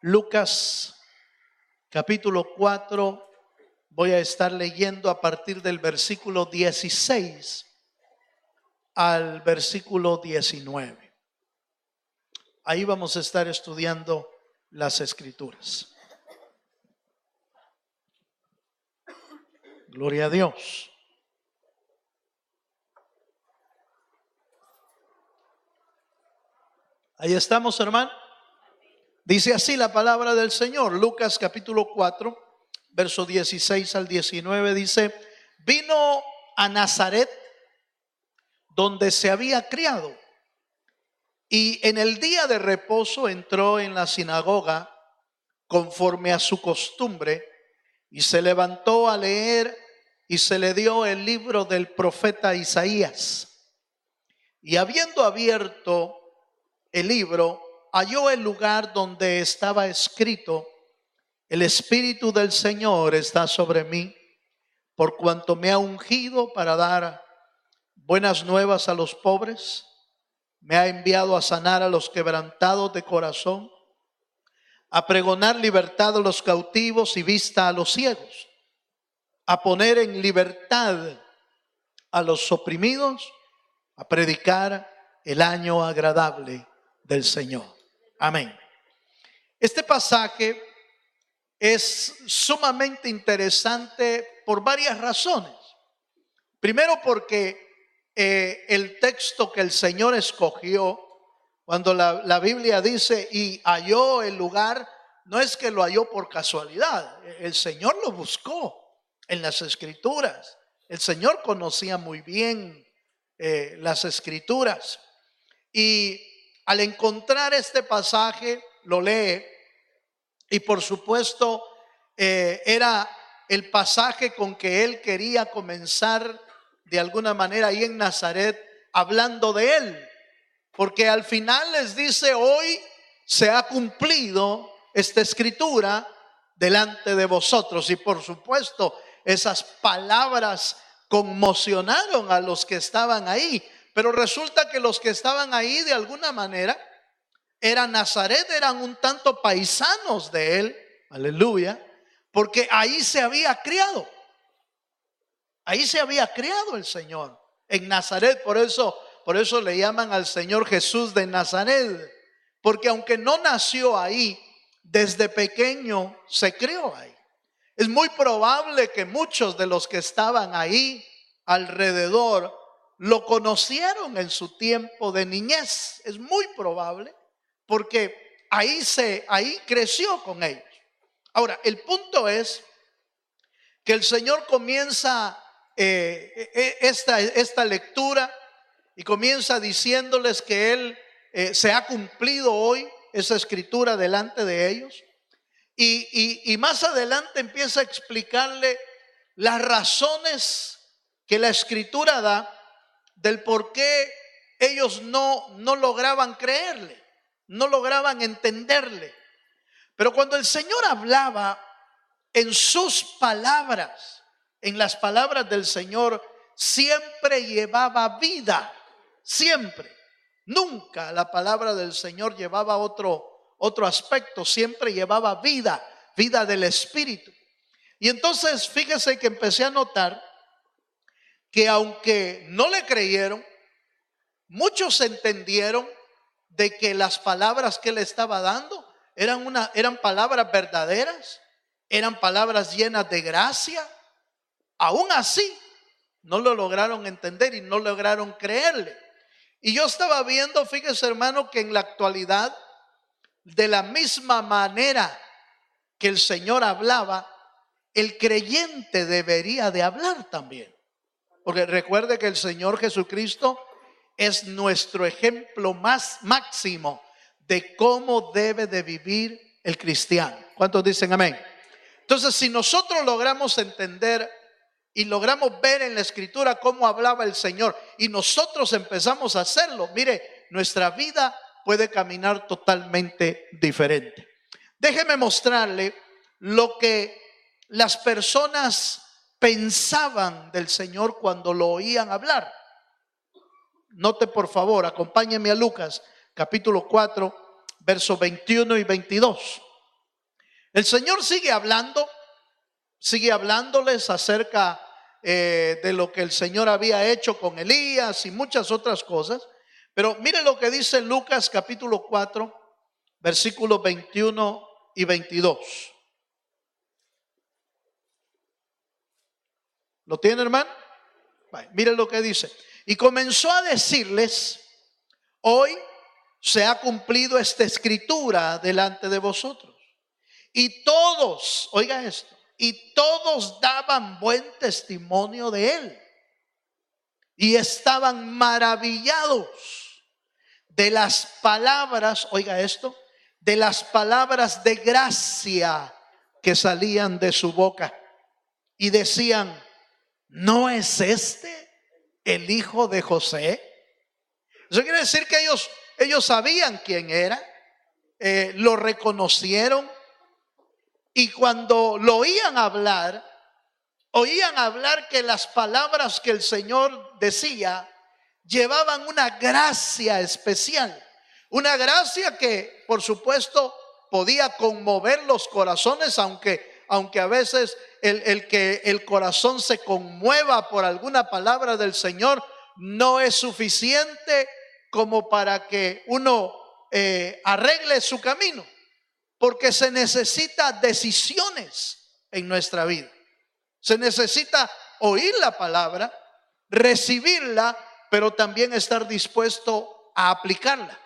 Lucas capítulo 4, voy a estar leyendo a partir del versículo 16 al versículo 19. Ahí vamos a estar estudiando las Escrituras. Gloria a Dios. Ahí estamos, hermano. Dice así la palabra del Señor. Lucas capítulo 4, verso 16 al 19 dice: vino a Nazaret, donde se había criado, y en el día de reposo entró en la sinagoga conforme a su costumbre, y se levantó a leer, y se le dio el libro del profeta Isaías. Y habiendo abierto el libro, halló el lugar donde estaba escrito: el Espíritu del Señor está sobre mí, por cuanto me ha ungido para dar buenas nuevas a los pobres, me ha enviado a sanar a los quebrantados de corazón, a pregonar libertad a los cautivos y vista a los ciegos, a poner en libertad a los oprimidos, a predicar el año agradable del Señor. Amén. Este pasaje es sumamente interesante por varias razones. Primero, porque el texto que el Señor escogió, cuando la Biblia dice y halló el lugar, no es que lo halló por casualidad. El Señor lo buscó en las Escrituras. El Señor conocía muy bien las Escrituras, y al encontrar este pasaje lo lee, y por supuesto era el pasaje con que él quería comenzar de alguna manera ahí en Nazaret, hablando de él, porque al final les dice: hoy se ha cumplido esta escritura delante de vosotros. Y por supuesto esas palabras conmocionaron a los que estaban ahí, pero resulta que los que estaban ahí de alguna manera eran Nazaret, eran un tanto paisanos de él, aleluya, porque ahí se había criado. Ahí se había criado el Señor, en Nazaret. Por eso le llaman al Señor Jesús de Nazaret, porque aunque no nació ahí, desde pequeño se crió ahí. Es muy probable que muchos de los que estaban ahí alrededor lo conocieron en su tiempo de niñez. Es muy probable, porque ahí creció con ellos. Ahora, el punto es que el Señor comienza esta lectura y comienza diciéndoles que Él se ha cumplido hoy esa escritura delante de ellos, y más adelante empieza a explicarle las razones que la escritura da del por qué ellos no lograban creerle, no lograban entenderle. Pero cuando el Señor hablaba en sus palabras, en las palabras del Señor, siempre llevaba vida, siempre. Nunca la palabra del Señor llevaba otro aspecto, siempre llevaba vida del Espíritu. Y entonces fíjese que empecé a notar que aunque no le creyeron, muchos entendieron de que las palabras que él estaba dando eran palabras verdaderas, eran palabras llenas de gracia. Aún así no lo lograron entender y no lograron creerle. Y yo estaba viendo, fíjese hermano, que en la actualidad, de la misma manera que el Señor hablaba, el creyente debería de hablar también. Porque recuerde que el Señor Jesucristo es nuestro ejemplo más máximo de cómo debe de vivir el cristiano. ¿Cuántos dicen amén? Entonces, si nosotros logramos entender y logramos ver en la escritura cómo hablaba el Señor, y nosotros empezamos a hacerlo, mire, nuestra vida puede caminar totalmente diferente. Déjeme mostrarle lo que las personas pensaban del Señor cuando lo oían hablar. Note por favor, acompáñeme a Lucas capítulo 4, versos 21 y 22. El Señor sigue hablándoles acerca de lo que el Señor había hecho con Elías y muchas otras cosas. Pero mire lo que dice Lucas capítulo 4, versículos 21 y 22. ¿Lo tiene, hermano? Mire lo que dice. Y comenzó a decirles: hoy se ha cumplido esta escritura delante de vosotros. Y todos, oiga esto, y todos daban buen testimonio de él. Y estaban maravillados de las palabras, oiga esto, de las palabras de gracia que salían de su boca. Y decían: ¿no es este el hijo de José? Eso quiere decir que ellos sabían quién era, lo reconocieron. Y cuando lo oían hablar que las palabras que el Señor decía llevaban una gracia especial. Una gracia que, por supuesto, podía conmover los corazones, aunque a veces el que el corazón se conmueva por alguna palabra del Señor no es suficiente como para que uno arregle su camino. Porque se necesita decisiones en nuestra vida. Se necesita oír la palabra, recibirla, pero también estar dispuesto a aplicarla.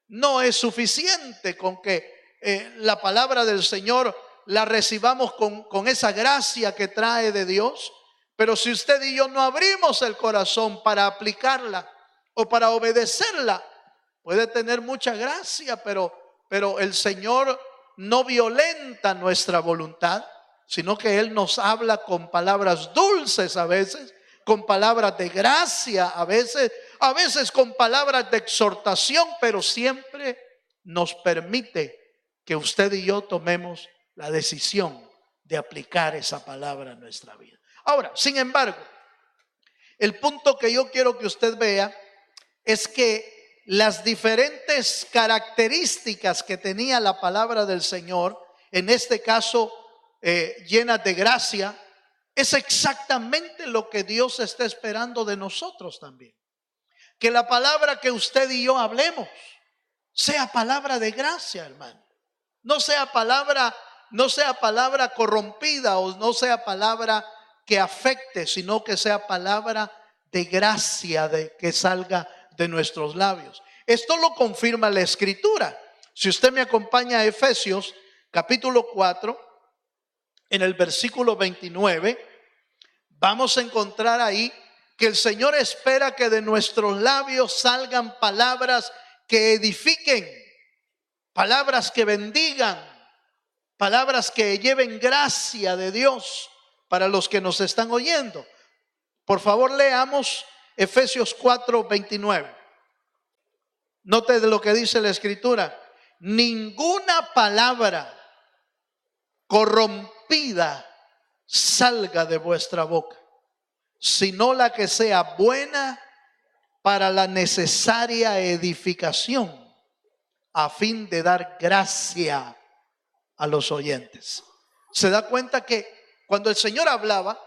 No es suficiente con que la palabra del Señor la recibamos con esa gracia que trae de Dios. Pero si usted y yo no abrimos el corazón para aplicarla o para obedecerla, puede tener mucha gracia, pero el Señor no violenta nuestra voluntad, sino que Él nos habla con palabras dulces a veces, con palabras de gracia a veces con palabras de exhortación, pero siempre nos permite que usted y yo tomemos la decisión de aplicar esa palabra a nuestra vida. Ahora, sin embargo, el punto que yo quiero que usted vea es que las diferentes características que tenía la palabra del Señor, en este caso llenas de gracia, es exactamente lo que Dios está esperando de nosotros también. Que la palabra que usted y yo hablemos sea palabra de gracia, hermano. No sea palabra corrompida, o no sea palabra que afecte, sino que sea palabra de gracia, de que salga de nuestros labios. Esto lo confirma la Escritura. Si usted me acompaña a Efesios capítulo 4, en el versículo 29, vamos a encontrar ahí que el Señor espera que de nuestros labios salgan palabras que edifiquen, palabras que bendigan, palabras que lleven gracia de Dios para los que nos están oyendo. Por favor, leamos Efesios 4, 29. Note de lo que dice la Escritura: ninguna palabra corrompida salga de vuestra boca, sino la que sea buena para la necesaria edificación, a fin de dar gracia a los oyentes. Se da cuenta que cuando el Señor hablaba,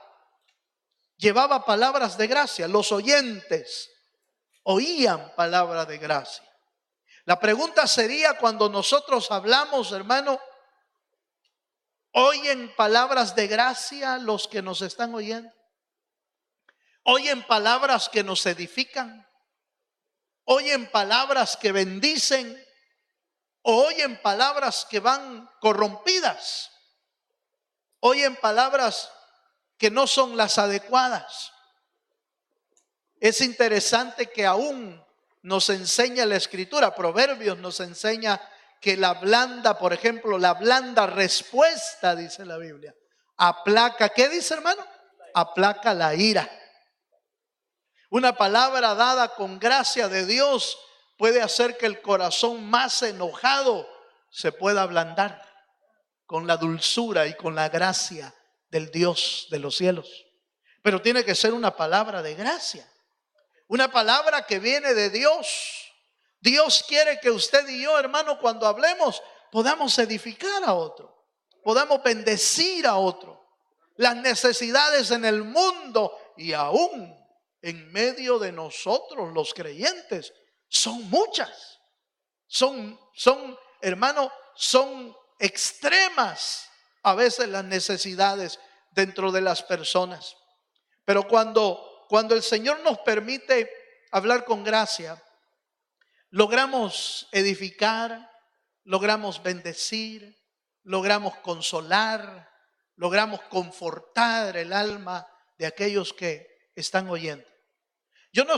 llevaba palabras de gracia. Los oyentes oían palabras de gracia. La pregunta sería: cuando nosotros hablamos, hermano, ¿oyen palabras de gracia los que nos están oyendo? ¿Oyen palabras que nos edifican? ¿Oyen palabras que bendicen? ¿O oyen palabras que van corrompidas? ¿Oyen palabras que no son las adecuadas? Es interesante que aún nos enseña la Escritura. Proverbios nos enseña que la blanda, por ejemplo, la blanda respuesta, dice la Biblia, aplaca, ¿qué dice, hermano? Aplaca la ira. Una palabra dada con gracia de Dios puede hacer que el corazón más enojado se pueda ablandar con la dulzura y con la gracia del Dios de los cielos. Pero tiene que ser una palabra de gracia, una palabra que viene de Dios. Dios quiere que usted y yo, hermano, cuando hablemos, podamos edificar a otro. podamos bendecir a otro. Las necesidades en el mundo y aún en medio de nosotros los creyentes son muchas. Hermano, son extremas a veces las necesidades dentro de las personas. Pero cuando el Señor nos permite hablar con gracia, logramos edificar, logramos bendecir, logramos consolar, logramos confortar el alma de aquellos que están oyendo. Yo no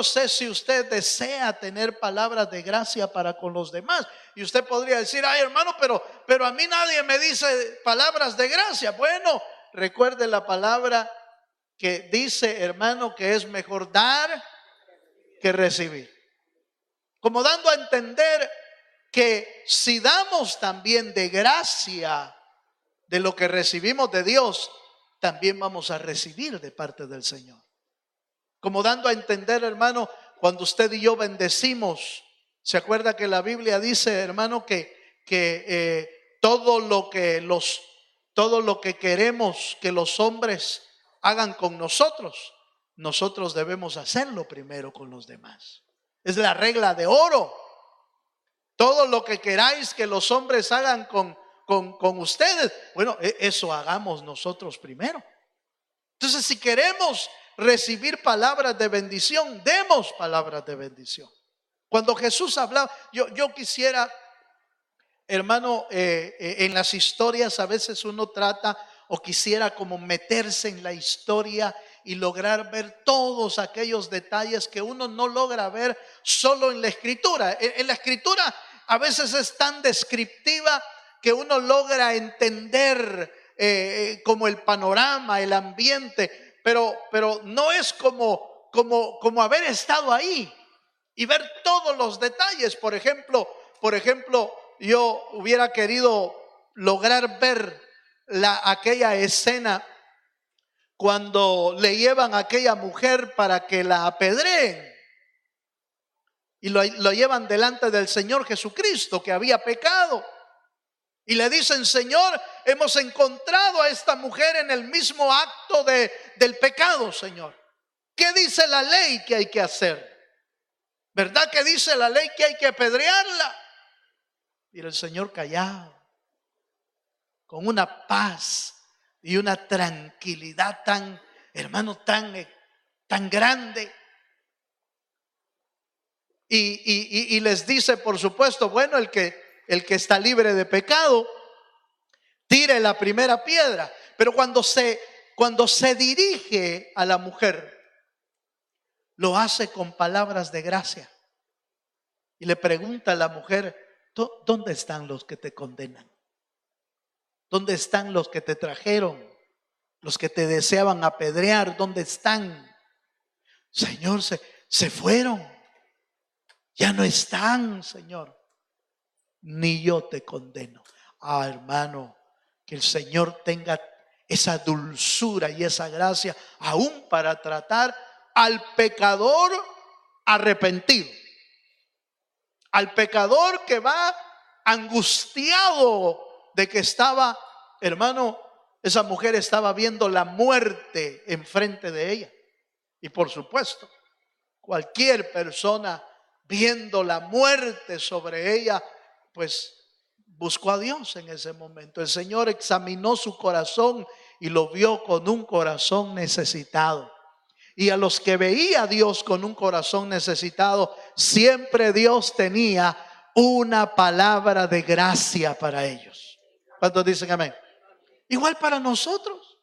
sé si usted desea tener palabras de gracia para con los demás. Y usted podría decir, ay hermano, pero a mí nadie me dice palabras de gracia. Bueno, recuerde la palabra que dice, hermano, que es mejor dar que recibir. Como dando a entender que si damos también de gracia de lo que recibimos de Dios, también vamos a recibir de parte del Señor. Como dando a entender, hermano, cuando usted y yo bendecimos, ¿se acuerda que la Biblia dice, hermano, que todo lo que queremos que los hombres hagan con nosotros, nosotros debemos hacerlo primero con los demás? Es la regla de oro. Todo lo que queráis que los hombres hagan con ustedes, bueno, eso hagamos nosotros primero. Entonces, si queremos recibir palabras de bendición, demos palabras de bendición. Cuando Jesús hablaba, yo quisiera, hermano, en las historias a veces uno trata o quisiera como meterse en la historia y lograr ver todos aquellos detalles que uno no logra ver solo en la escritura. En la escritura a veces es tan descriptiva que uno logra entender como el panorama, el ambiente, pero no es como haber estado ahí y ver todos los detalles. Por ejemplo, yo hubiera querido lograr ver aquella escena cuando le llevan a aquella mujer para que la apedreen y lo llevan delante del Señor Jesucristo, que había pecado, y le dicen, Señor, hemos encontrado a esta mujer en el mismo acto del pecado, Señor. ¿Qué dice la ley que hay que hacer? ¿Verdad que dice la ley que hay que apedrearla? Y el Señor callado, con una paz y una tranquilidad tan, hermano, tan grande. Y les dice, por supuesto, bueno, el que está libre de pecado, tire la primera piedra. Pero cuando se dirige a la mujer, lo hace con palabras de gracia. Y le pregunta a la mujer, ¿dónde están los que te condenan? ¿Dónde están los que te trajeron? Los que te deseaban apedrear, ¿dónde están? Señor, se fueron. Ya no están, Señor. Ni yo te condeno. Hermano, que el Señor tenga esa dulzura y esa gracia aún para tratar al pecador arrepentido, al pecador que va angustiado de que estaba, hermano, esa mujer estaba viendo la muerte enfrente de ella. Y por supuesto, cualquier persona viendo la muerte sobre ella, pues buscó a Dios en ese momento. El Señor examinó su corazón y lo vio con un corazón necesitado. Y a los que veía a Dios con un corazón necesitado, siempre Dios tenía una palabra de gracia para ellos. ¿Cuántos dicen amén? Igual para nosotros.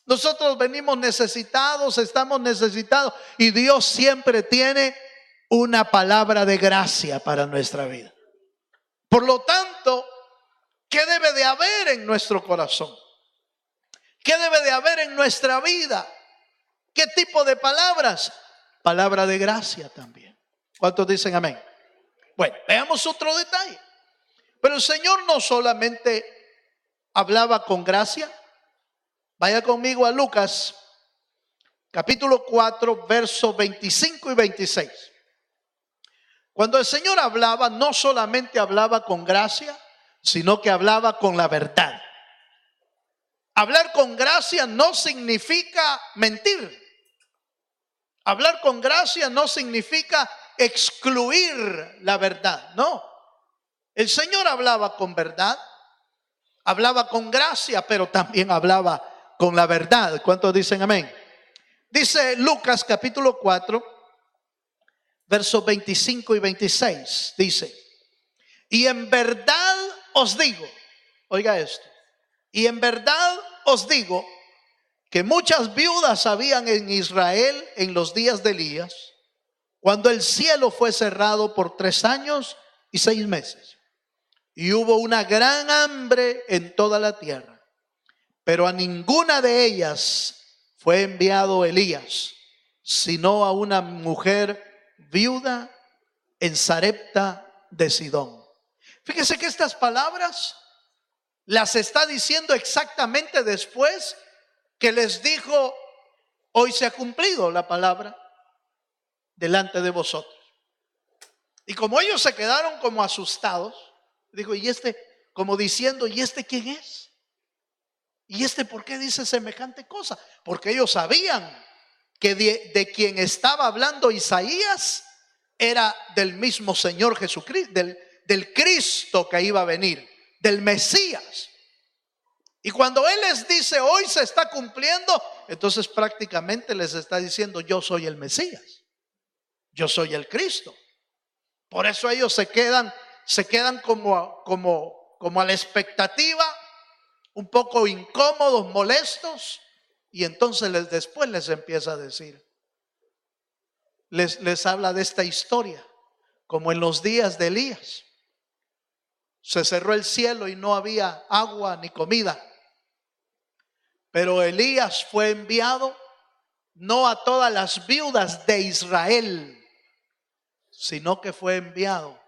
Nosotros venimos necesitados, estamos necesitados, y Dios siempre tiene una palabra de gracia para nuestra vida. Por lo tanto, ¿qué debe de haber en nuestro corazón? ¿Qué debe de haber en nuestra vida? ¿Qué tipo de palabras? Palabra de gracia también. ¿Cuántos dicen amén? Bueno, veamos otro detalle. Pero el Señor no solamente hablaba con gracia. Vaya conmigo a Lucas, capítulo 4, versos 25 y 26. Cuando el Señor hablaba, no solamente hablaba con gracia, sino que hablaba con la verdad. Hablar con gracia no significa mentir. Hablar con gracia no significa excluir la verdad, no. El Señor hablaba con verdad, hablaba con gracia, pero también hablaba con la verdad. ¿Cuántos dicen amén? Dice Lucas capítulo 4, versos 25 y 26. Dice: y en verdad os digo, oiga esto, y en verdad os digo que muchas viudas habían en Israel en los días de Elías, cuando el cielo fue cerrado por 3 años y 6 meses. Y hubo una gran hambre en toda la tierra, pero a ninguna de ellas fue enviado Elías, sino a una mujer viuda en Sarepta de Sidón. Fíjese que estas palabras las está diciendo exactamente después que les dijo: hoy se ha cumplido la palabra delante de vosotros. Y como ellos se quedaron como asustados, dijo: y este, como diciendo, ¿y este quién es? ¿Y este por qué dice semejante cosa? Porque ellos sabían que de quien estaba hablando Isaías era del mismo Señor Jesucristo, del Cristo que iba a venir, del Mesías. Y cuando Él les dice hoy se está cumpliendo, entonces prácticamente les está diciendo: yo soy el Mesías, yo soy el Cristo. Por eso ellos se quedan como a la expectativa, un poco incómodos, molestos. Y entonces después les empieza a decir, les habla de esta historia, como en los días de Elías. Se cerró el cielo y no había agua ni comida. Pero Elías fue enviado no a todas las viudas de Israel, sino que fue enviado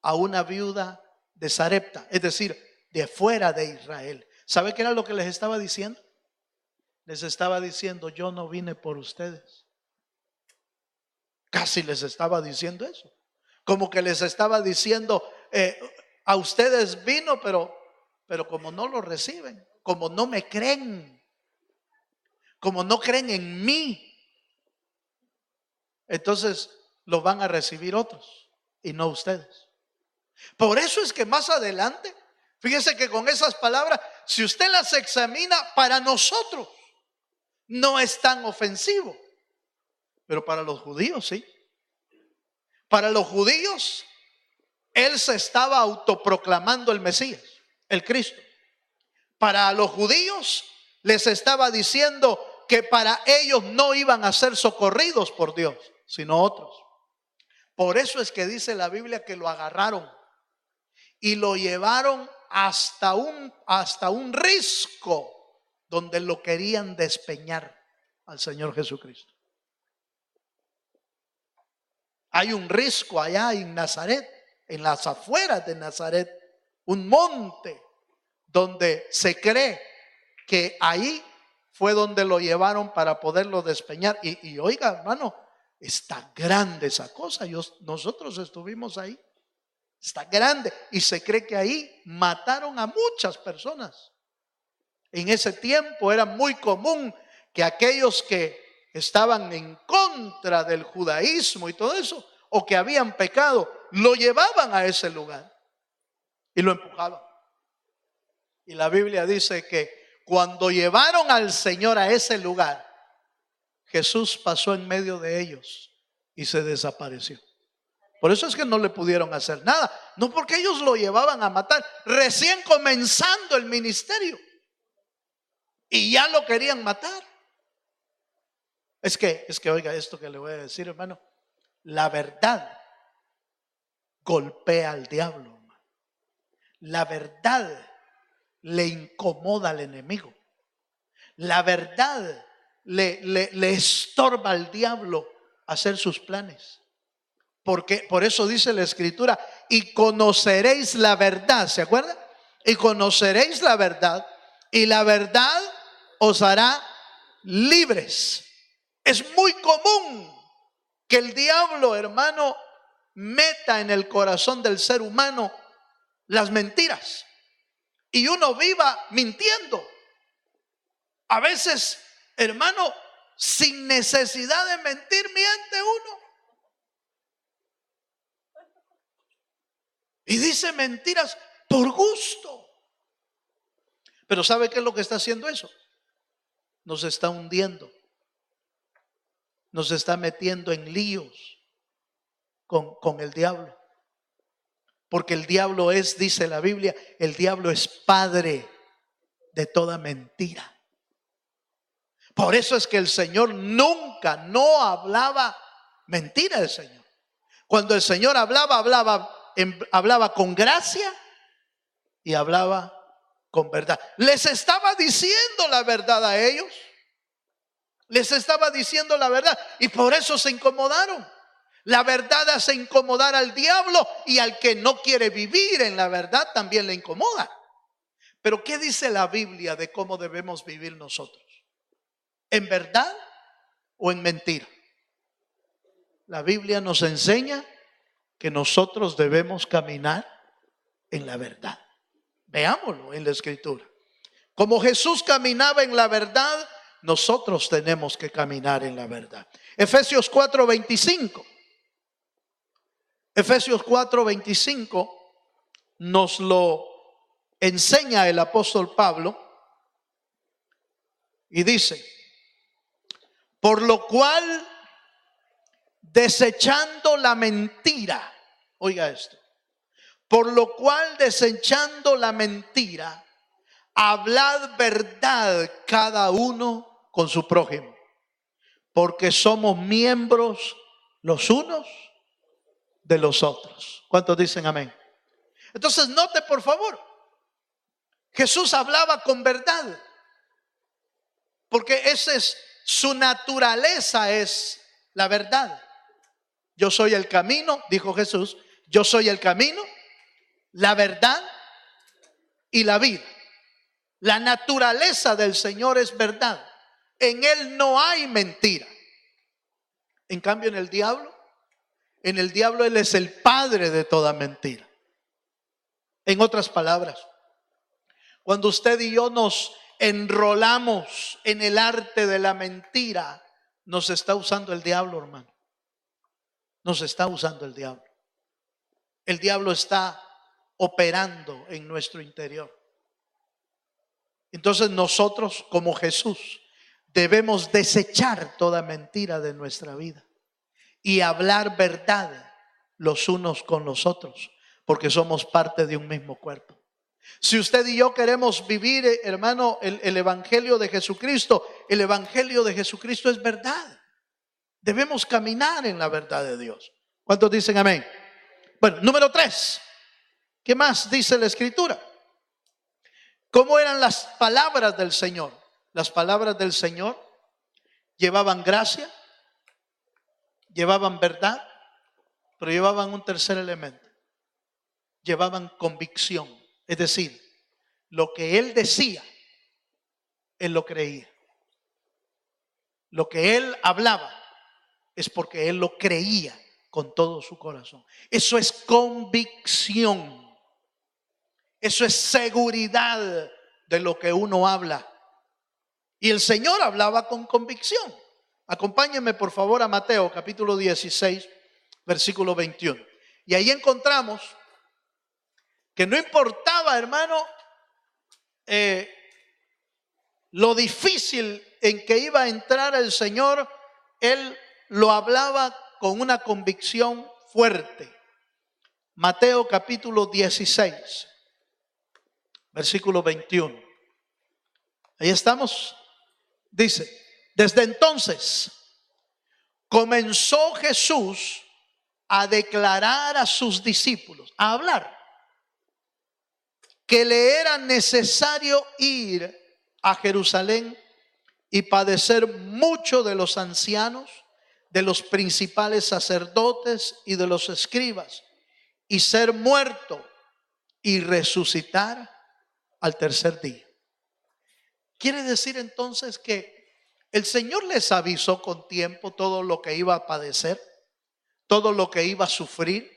a una viuda de Sarepta, es decir, de fuera de Israel. ¿Sabe qué era lo que les estaba diciendo? Les estaba diciendo: yo no vine por ustedes. Casi les estaba diciendo eso. Como que les estaba diciendo: a ustedes vino, pero como no lo reciben, como no me creen, como no creen en mí, entonces lo van a recibir otros y no ustedes. Por eso es que más adelante, fíjese que con esas palabras, si usted las examina, para nosotros no es tan ofensivo, pero para los judíos sí. Para los judíos, Él se estaba autoproclamando el Mesías, el Cristo. Para los judíos les estaba diciendo que para ellos no iban a ser socorridos por Dios, sino otros. Por eso es que dice la Biblia que lo agarraron y lo llevaron hasta un risco donde lo querían despeñar al Señor Jesucristo. Hay un risco allá en Nazaret, en las afueras de Nazaret, un monte donde se cree que ahí fue donde lo llevaron para poderlo despeñar. Y oiga, hermano, está grande esa cosa. Nosotros estuvimos ahí. Está grande. Y se cree que ahí mataron a muchas personas. En ese tiempo era muy común que aquellos que estaban en contra del judaísmo y todo eso, o que habían pecado, lo llevaban a ese lugar y lo empujaban. Y la Biblia dice que cuando llevaron al Señor a ese lugar, Jesús pasó en medio de ellos y se desapareció. Por eso es que no le pudieron hacer nada. No porque ellos lo llevaban a matar, recién comenzando el ministerio, y ya lo querían matar. Es que oiga esto que le voy a decir, hermano. La verdad golpea al diablo, hermano. La verdad le incomoda al enemigo. La verdad le estorba al diablo hacer sus planes. Porque por eso dice la Escritura: y conoceréis la verdad. ¿Se acuerda? Y conoceréis la verdad, y la verdad os hará libres. Es muy común que el diablo, hermano, meta en el corazón del ser humano las mentiras y uno viva mintiendo. A veces, hermano, sin necesidad de mentir, miente uno. Y dice mentiras por gusto. Pero ¿sabe qué es lo que está haciendo eso? Nos está hundiendo. Nos está metiendo en líos con el diablo. Porque el diablo es, dice la Biblia, el diablo es padre de toda mentira. Por eso es que el Señor nunca, no hablaba mentira del Señor. Cuando el Señor hablaba con gracia y hablaba con verdad. Les estaba diciendo la verdad a ellos. Les estaba diciendo la verdad y por eso se incomodaron. La verdad hace incomodar al diablo y al que no quiere vivir en la verdad también le incomoda. Pero ¿qué dice la Biblia de cómo debemos vivir nosotros? ¿En verdad o en mentira? La Biblia nos enseña que nosotros debemos caminar en la verdad. Veámoslo en la Escritura. Como Jesús caminaba en la verdad, nosotros tenemos que caminar en la verdad. Efesios 4:25. Efesios 4:25 nos lo enseña el apóstol Pablo y dice: por lo cual, desechando la mentira, oiga esto, por lo cual desechando la mentira, hablad verdad cada uno con su prójimo, porque somos miembros los unos de los otros. ¿Cuántos dicen amén? Entonces note por favor, Jesús hablaba con verdad, porque esa es su naturaleza, es la verdad. Yo soy el camino, dijo Jesús, yo soy el camino, la verdad y la vida. La naturaleza del Señor es verdad. En Él no hay mentira. En cambio en el diablo Él es el padre de toda mentira. En otras palabras, cuando usted y yo nos enrolamos en el arte de la mentira, nos está usando el diablo, hermano. Nos está usando el diablo. El diablo está operando en nuestro interior. Entonces nosotros, como Jesús, debemos desechar toda mentira de nuestra vida y hablar verdad los unos con los otros, porque somos parte de un mismo cuerpo. Si usted y yo queremos vivir, hermano, el evangelio de Jesucristo, el evangelio de Jesucristo es verdad. Debemos caminar en la verdad de Dios. ¿Cuántos dicen amén? Bueno, número 3. ¿Qué más dice la Escritura? ¿Cómo eran las palabras del Señor? Las palabras del Señor llevaban gracia, llevaban verdad, pero llevaban un tercer elemento. Llevaban convicción. Es decir, lo que Él decía, Él lo creía. Lo que Él hablaba es porque Él lo creía con todo su corazón. Eso es convicción. Eso es seguridad de lo que uno habla. Y el Señor hablaba con convicción. Acompáñenme por favor a Mateo capítulo 16, versículo 21. Y ahí encontramos que no importaba, hermano, lo difícil en que iba a entrar el Señor, Él lo hablaba con una convicción fuerte. Mateo capítulo 16, versículo 21. Ahí estamos. Dice: desde entonces comenzó Jesús a declarar a sus discípulos, a hablar, que le era necesario ir a Jerusalén y padecer mucho de los ancianos, de los principales sacerdotes y de los escribas, y ser muerto y resucitar al tercer día. Quiere decir entonces que el Señor les avisó con tiempo todo lo que iba a padecer, todo lo que iba a sufrir.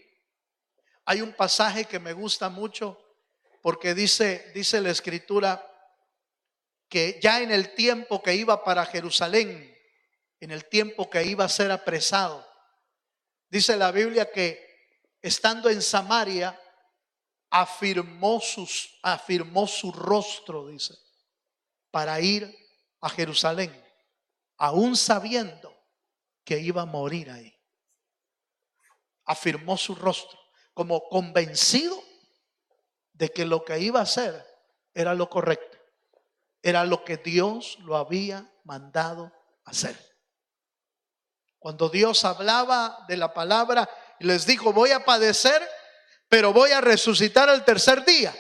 hay un pasaje que me gusta mucho porque dice la Escritura que ya en el tiempo que iba para Jerusalén, en el tiempo que iba a ser apresado, dice la Biblia que estando en Samaria afirmó su rostro, dice, para ir a Jerusalén, aún sabiendo que iba a morir ahí. Afirmó su rostro como convencido de que lo que iba a hacer era lo correcto, era lo que Dios lo había mandado hacer. Cuando Dios hablaba de la palabra y les dijo: voy a padecer, pero voy a resucitar al tercer día,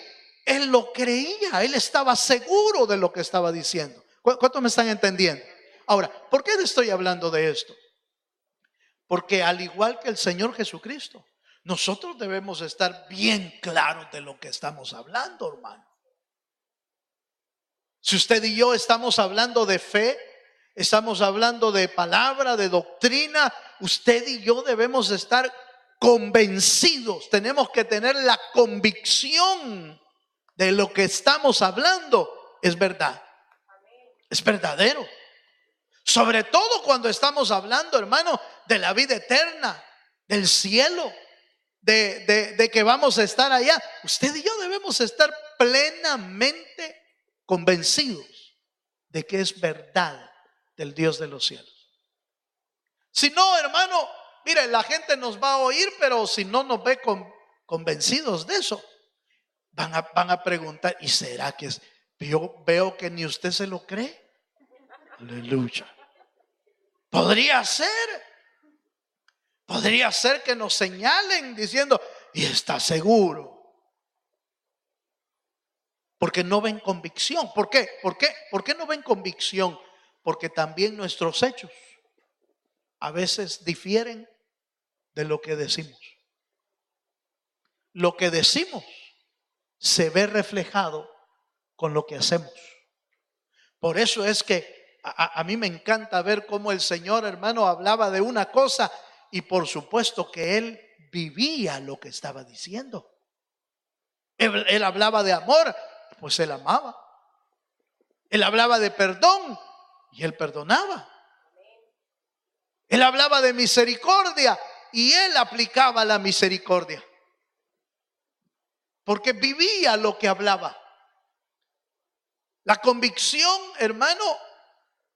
él lo creía, él estaba seguro de lo que estaba diciendo. ¿Cuántos me están entendiendo? Ahora, ¿por qué le estoy hablando de esto? Porque al igual que el Señor Jesucristo, nosotros debemos estar bien claros de lo que estamos hablando, hermano. Si usted y yo estamos hablando de fe, estamos hablando de palabra, de doctrina, usted y yo debemos estar convencidos. Tenemos que tener la convicción de lo que estamos hablando es verdad, es verdadero. Sobre todo cuando estamos hablando, hermano, de la vida eterna, del cielo, de que vamos a estar allá. Usted y yo debemos estar plenamente convencidos de que es verdad del Dios de los cielos. Si no, hermano, mire, la gente nos va a oír, pero si no nos ve convencidos de eso, van a preguntar: ¿y será que es? Yo veo que ni usted se lo cree. Aleluya. Podría ser que nos señalen diciendo: ¿y está seguro? Porque no ven convicción. ¿Por qué? ¿Por qué no ven convicción? Porque también nuestros hechos a veces difieren de lo que decimos. Lo que decimos se ve reflejado con lo que hacemos. Por eso es que a mí me encanta ver cómo el Señor, hermano, hablaba de una cosa y por supuesto que Él vivía lo que estaba diciendo. Él hablaba de amor, pues Él amaba. Él hablaba de perdón y Él perdonaba. Él hablaba de misericordia y Él aplicaba la misericordia. Porque vivía lo que hablaba. La convicción, hermano,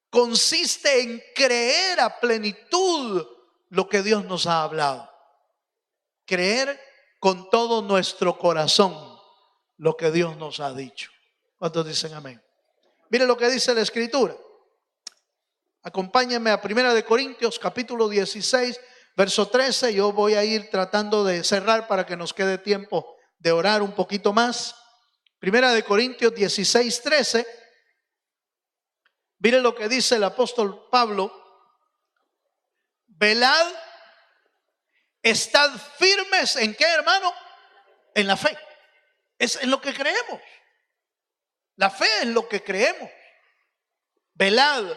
consiste en creer a plenitud lo que Dios nos ha hablado. Creer con todo nuestro corazón lo que Dios nos ha dicho. ¿Cuántos dicen amén? Mire lo que dice la Escritura. Acompáñenme a 1 Corintios capítulo 16, verso 13. Yo voy a ir tratando de cerrar para que nos quede tiempo de orar un poquito más. 1 Corintios 16, 13. Mire lo que dice el apóstol Pablo: velad, estad firmes. ¿En qué, hermano? En la fe. Es en lo que creemos. La fe es lo que creemos. Velad,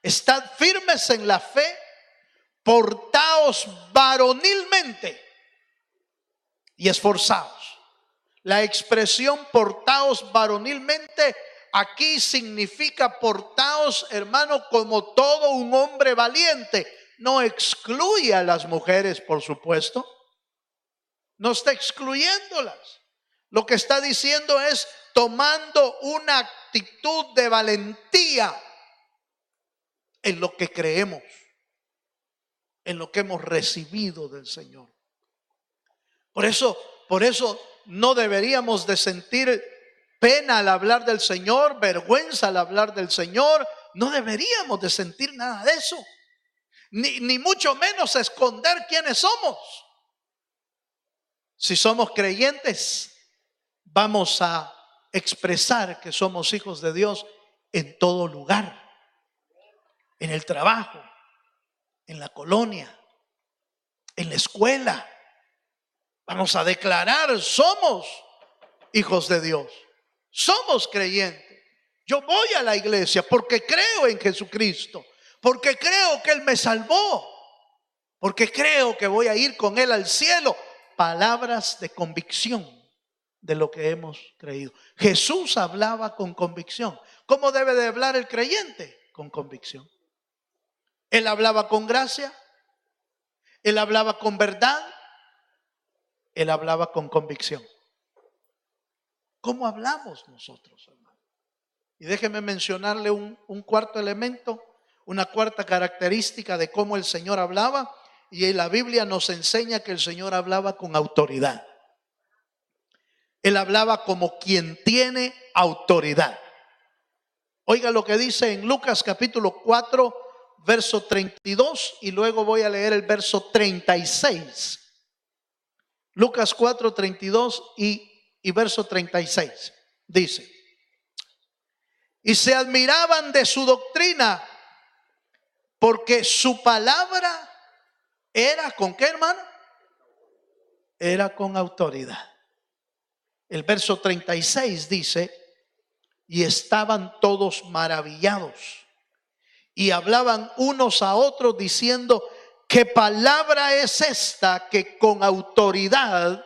estad firmes en la fe, portaos varonilmente y esforzaos. La expresión portaos varonilmente aquí significa portaos, hermano, como todo un hombre valiente. No excluye a las mujeres, por supuesto. No está excluyéndolas. Lo que está diciendo es tomando una actitud de valentía en lo que creemos, en lo que hemos recibido del Señor. Por eso no deberíamos de sentir pena al hablar del Señor, vergüenza al hablar del Señor. No deberíamos de sentir nada de eso, ni mucho menos esconder quiénes somos. Si somos creyentes, vamos a expresar que somos hijos de Dios en todo lugar, en el trabajo, en la colonia, en la escuela. Vamos a declarar: somos hijos de Dios, somos creyentes. Yo voy a la iglesia porque creo en Jesucristo, porque creo que Él me salvó, porque creo que voy a ir con Él al cielo, palabras de convicción de lo que hemos creído. Jesús hablaba con convicción. ¿Cómo debe de hablar el creyente? Con convicción. Él hablaba con gracia, él hablaba con verdad, él hablaba con convicción. ¿Cómo hablamos nosotros, hermano? Y déjeme mencionarle un cuarto elemento, una cuarta característica de cómo el Señor hablaba. Y en la Biblia nos enseña que el Señor hablaba con autoridad. Él hablaba como quien tiene autoridad. Oiga lo que dice en Lucas capítulo 4, verso 32, y luego voy a leer el verso 36. Lucas 4, 32 y verso 36. Dice: y se admiraban de su doctrina, porque su palabra era ¿con qué, hermano? Era con autoridad. El verso 36 dice: y estaban todos maravillados y hablaban unos a otros diciendo: ¿qué palabra es esta que con autoridad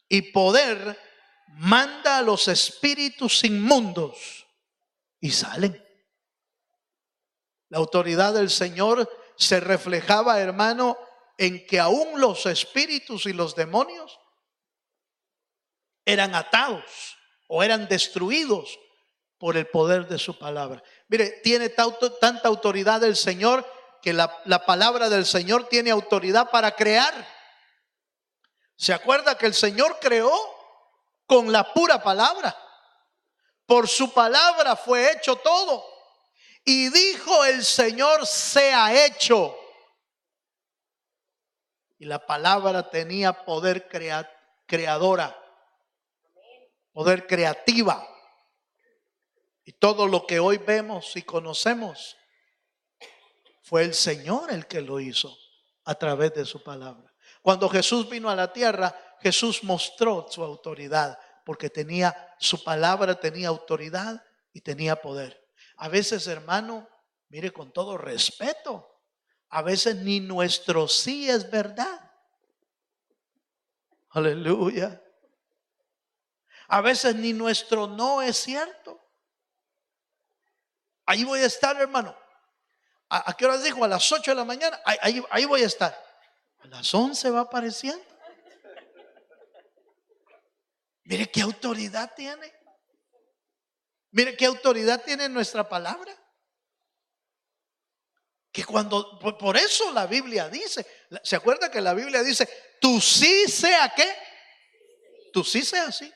y poder manda a los espíritus inmundos y salen? La autoridad del Señor se reflejaba, hermano, en que aún los espíritus y los demonios eran atados o eran destruidos por el poder de su palabra. Mire, tiene tanta autoridad el Señor que la palabra del Señor tiene autoridad para crear. ¿Se acuerda que el Señor creó con la pura palabra? Por su palabra fue hecho todo. Y dijo el Señor: sea hecho. Y la palabra tenía poder creadora, poder creativa. Y todo lo que hoy vemos y conocemos fue el Señor el que lo hizo a través de su palabra. Cuando Jesús vino a la tierra, Jesús mostró su autoridad, porque su palabra tenía autoridad y tenía poder. A veces, hermano, mire, con todo respeto, a veces ni nuestro sí es verdad. Aleluya. A veces ni nuestro no es cierto. Ahí voy a estar, hermano. ¿A qué horas dijo? A las 8 de la mañana. Ahí voy a estar. A las 11 va apareciendo. Mire qué autoridad tiene. Mire qué autoridad tiene nuestra palabra. Que por eso la Biblia dice, ¿se acuerda que la Biblia dice: tú sí sea qué? Tú sí sea sí.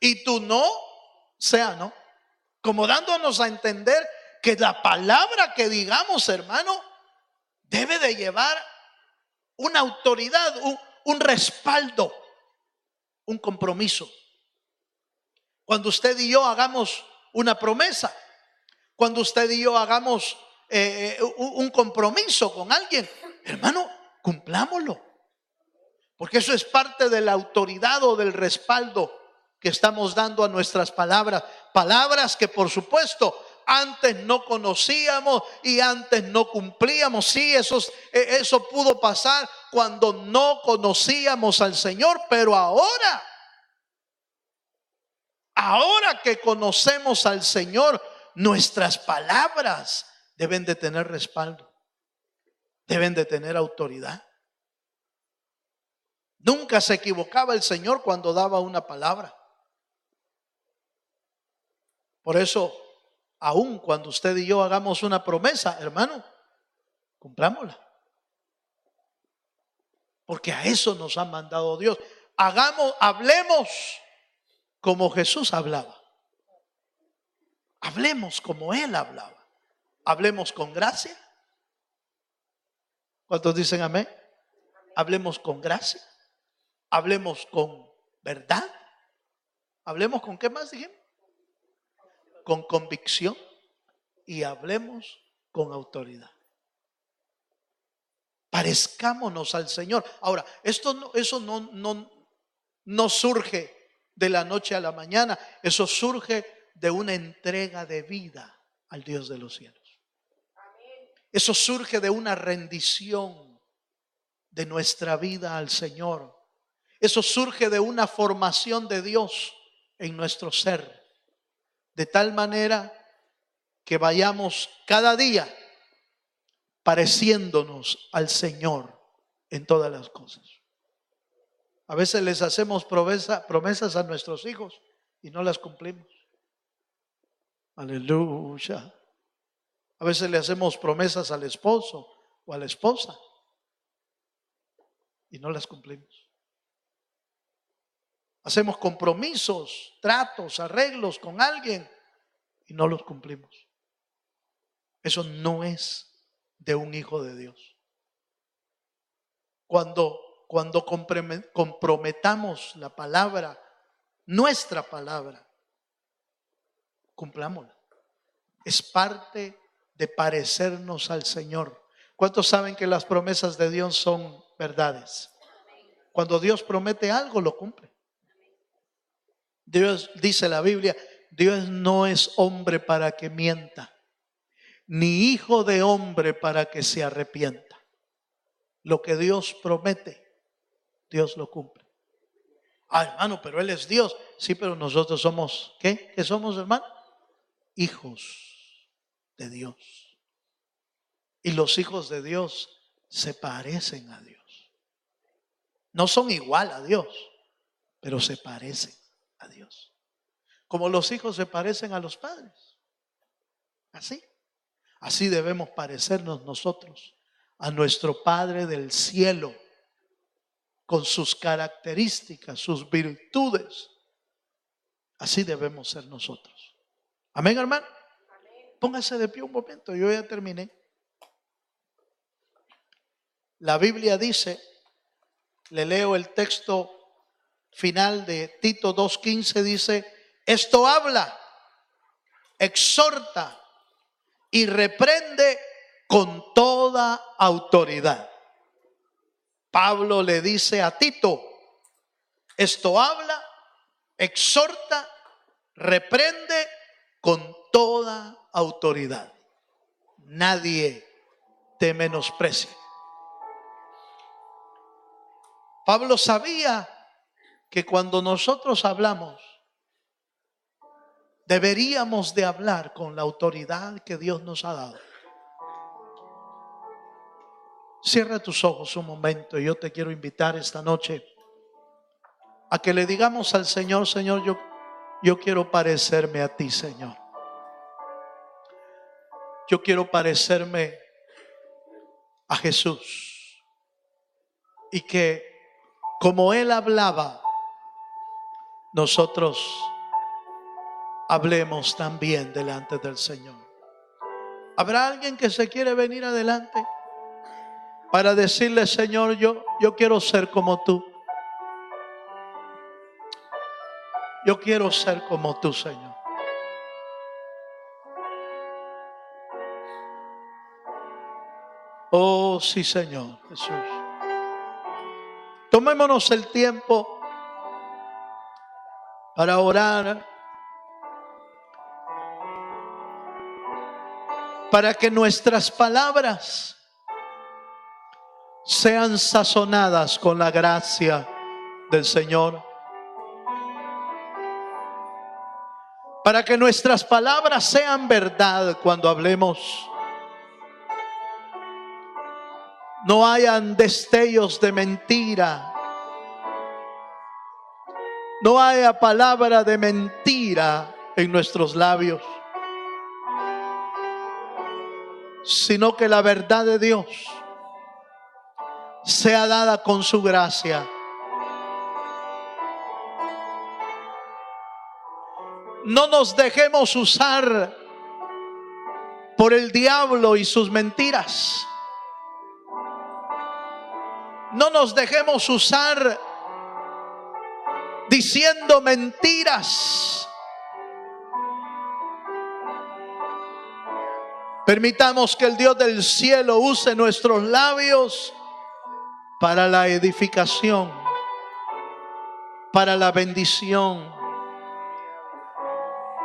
Y tú no sea no. Como dándonos a entender que la palabra que digamos, hermano, debe de llevar una autoridad, un respaldo, un compromiso. Cuando usted y yo hagamos una promesa, cuando usted y yo hagamos un compromiso con alguien, hermano, cumplámoslo. Porque eso es parte de la autoridad o del respaldo que estamos dando a nuestras palabras. Palabras que, por supuesto, antes no conocíamos y antes no cumplíamos. Sí, eso pudo pasar cuando no conocíamos al Señor, pero ahora que conocemos al Señor, nuestras palabras deben de tener respaldo, deben de tener autoridad. Nunca se equivocaba el Señor cuando daba una palabra. Por eso, aun cuando usted y yo hagamos una promesa, hermano, cumplámosla. Porque a eso nos ha mandado Dios. Hablemos como Jesús hablaba. Hablemos como Él hablaba. Hablemos con gracia. ¿Cuántos dicen amén? Hablemos con gracia. Hablemos con verdad. Hablemos con ¿qué más dijimos? Con convicción. Y hablemos con autoridad. Parezcámonos al Señor. Ahora, eso no surge de la noche a la mañana. Eso surge de una entrega de vida al Dios de los cielos. Eso surge de una rendición de nuestra vida al Señor. Eso surge de una formación de Dios en nuestro ser, de tal manera que vayamos cada día pareciéndonos al Señor en todas las cosas. A veces les hacemos promesas a nuestros hijos y no las cumplimos. Aleluya. A veces le hacemos promesas al esposo o a la esposa y no las cumplimos. Hacemos compromisos, tratos, arreglos con alguien y no los cumplimos. Eso no es de un hijo de Dios. Cuando comprometamos la palabra, nuestra palabra, cumplámosla. Es parte de parecernos al Señor. ¿Cuántos saben que las promesas de Dios son verdades? Cuando Dios promete algo, lo cumple. Dios, dice la Biblia, Dios no es hombre para que mienta, ni hijo de hombre para que se arrepienta. Lo que Dios promete, Dios lo cumple. Ah, hermano, pero Él es Dios. Sí, pero nosotros somos, ¿qué? ¿Qué somos, hermano? Hijos de Dios. Y los hijos de Dios se parecen a Dios. No son igual a Dios, pero se parecen a Dios. Como los hijos se parecen a los padres. Así debemos parecernos nosotros a nuestro Padre del cielo, con sus características, sus virtudes. Así debemos ser nosotros. Amén, hermano. Póngase de pie un momento, yo ya terminé. La Biblia dice, le leo el texto final de Tito 2:15, dice: esto habla, exhorta y reprende con toda autoridad. Pablo le dice a Tito: esto habla, exhorta, reprende con toda autoridad. Nadie te menosprecia. Pablo sabía que cuando nosotros hablamos, deberíamos de hablar con la autoridad que Dios nos ha dado. Cierra tus ojos un momento y yo te quiero invitar esta noche a que le digamos al Señor: Señor, yo quiero parecerme a ti, Señor. Yo quiero parecerme a Jesús. Y que como Él hablaba, nosotros hablemos también delante del Señor. ¿Habrá alguien que se quiere venir adelante para decirle: Señor, yo quiero ser como tú? Yo quiero ser como tú, Señor. Oh, sí, Señor Jesús. Tomémonos el tiempo para orar, para que nuestras palabras sean sazonadas con la gracia del Señor. Para que nuestras palabras sean verdad cuando hablemos. No hayan destellos de mentira. No haya palabra de mentira en nuestros labios, sino que la verdad de Dios sea dada con su gracia. No nos dejemos usar por el diablo y sus mentiras. No nos dejemos usar diciendo mentiras. Permitamos que el Dios del cielo use nuestros labios para la edificación, para la bendición,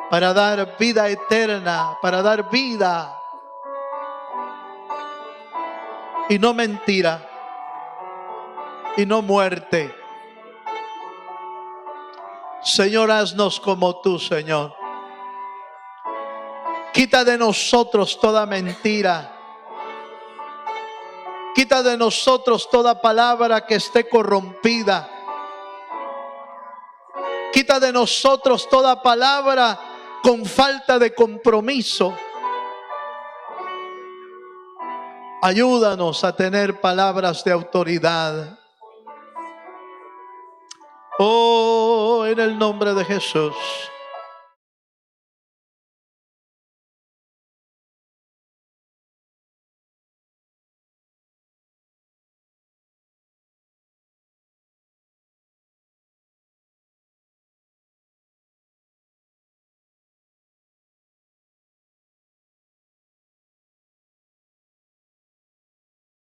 para dar vida eterna, para dar vida y no mentira y no muerte. Señor, haznos como tú, Señor. Quita de nosotros toda mentira. Quita de nosotros toda palabra que esté corrompida. Quita de nosotros toda palabra con falta de compromiso. Ayúdanos a tener palabras de autoridad. Oh, en el nombre de Jesús.